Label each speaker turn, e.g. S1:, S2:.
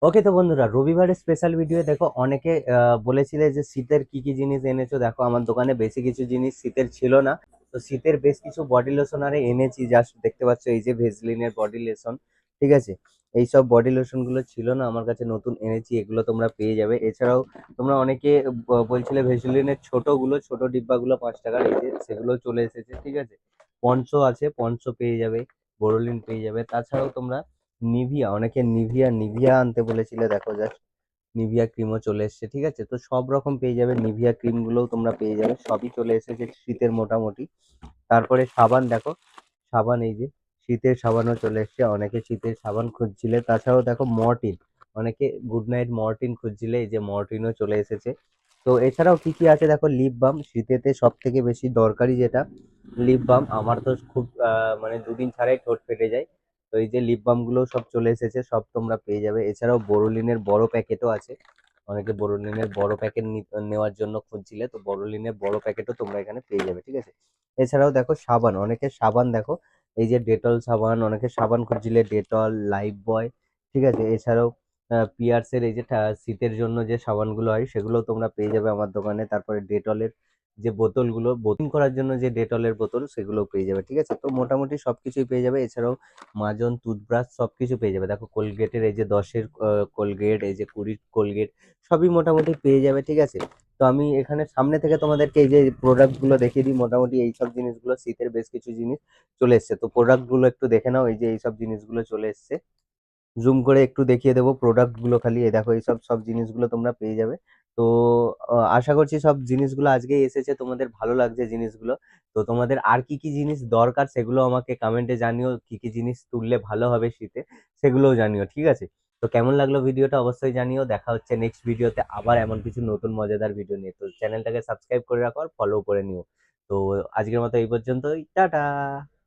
S1: ওকে তো বন্ধুরা, রবিবারের স্পেশাল ভিডিও দেখো। অনেকে বলেছিলে যে শীতের কি কি জিনিস এনেছো। দেখো আমার দোকানে বেশি কিছু জিনিস শীতের ছিল না। তো শীতের বেশ কিছু বডি লোশন আরে এনেছি। জাস্ট দেখতে পাচ্ছ, এই যে ভেসলিনের বডি লোশন, ঠিক আছে। এইসব বডি লোশন গুলো ছিল না আমার কাছে, নতুন এনেছি, এগুলো তোমরা পেয়ে যাবে। এছাড়াও তোমরা অনেকে বলছিলে ভেসলিনের ছোট ডিব্বাগুলো 5 টাকার, এই যে সেগুলো চলে এসেছে, ঠিক আছে। পঞ্চো আছে, পঞ্চো পেয়ে যাবে, বোরোলিন পেয়ে যাবে। তাছাড়াও তোমরা নিভিয়া, অনেকে নিভিয়া নিভিয়া আনতে বলেছিলে, দেখো জাস্ট নিভিয়া ক্রিমও চলে এসেছে, ঠিক আছে। তো সব রকম পেয়ে যাবে, নিভিয়া ক্রিম গুলোও তোমরা পেয়ে যাবে, সবই চলে এসেছে শীতের মোটামুটি। তারপরে সাবান দেখো, সাবান এই যে শীতের সাবানও চলে এসেছে, অনেকে শীতের সাবান খুঁজছিলে। তাছাড়াও দেখো মর্টিন, অনেকে গুড নাইট মর্টিন খুঁজছিলে, এই যে মর্টিনও চলে এসেছে। তো এছাড়াও কি কি আছে দেখো, লিপ বাম, শীতেতে সব থেকে বেশি দরকারি যেটা লিপ বাম। আমার তো খুব মানে দুদিন ছাড়াই ঠোঁট ফেটে যায়। তো এই যে লিপ বাম গুলো সব চলে এসেছে, সব তোমরা পেয়ে যাবে। এছাড়াও বোরোলিনের বড় প্যাকেটও আছে, অনেকে বোরোলিনের বড় প্যাকেট নেওয়ার জন্য খুঁজছিলে, তো বোরোলিনের বড় প্যাকেটও তোমরা এখানে পেয়ে যাবে, ঠিক আছে। এছাড়াও দেখো সাবান, অনেকে সাবান দেখো, এই যে ডেটল সাবান, অনেকে সাবান খুঁজছিলে, ডেটল, লাইফ বয়, ঠিক আছে। এছাড়াও পিয়ার্সের এই যে শীতের জন্য যে সাবানগুলো হয় সেগুলো তোমরা পেয়ে যাবে আমার দোকানে। তারপরে ডেটলের যে বোতলগুলো, বোতিং করার জন্য যে ডেটলের বোতল, সেগুলো পেয়ে যাবে, ঠিক আছে। তো মোটামুটি সবকিছুই পেয়ে যাবে। এছাড়াও মাজন, টুথব্রাশ সবকিছু পেয়ে যাবে। দেখো কোলগেটের এই যে 10-এর কোলগেট, এই যে 20 কোলগেট, সবই মোটামুটি পেয়ে যাবে, ঠিক আছে। তো আমি এখানে সামনে থেকে তোমাদেরকে এই যে প্রোডাক্ট গুলো দেখিয়ে দিই। মোটামুটি এইসব জিনিসগুলো শীতের বেশ কিছু জিনিস চলে এসছে। তো প্রোডাক্ট গুলো একটু দেখে নাও, এই যে এইসব জিনিসগুলো চলে এসছে। জুম করে একটু দেখিয়ে দেবো প্রোডাক্ট গুলো, খালি এই দেখো, এইসব সব জিনিসগুলো তোমরা পেয়ে যাবে। তো আশা করছি সব জিনিসগুলো আজকেই এসেছে, তোমাদের ভালো লাগছে জিনিসগুলো। তো তোমাদের আর কি কি জিনিস দরকার সেগুলো আমাকে কমেন্টে জানিও, কি কি জিনিস তুললে ভালো হবে শীতে, সেগুলোও জানিও, ঠিক আছে। তো কেমন লাগলো ভিডিওটা অবশ্যই জানিও। দেখা হচ্ছে নেক্সট ভিডিওতে আবার এমন কিছু নতুন মজাদার ভিডিও নিয়ে। তো চ্যানেলটাকে সাবস্ক্রাইব করে রাখো আর ফলো করে নিও। তো আজকের মতো এই পর্যন্তই, টাটা।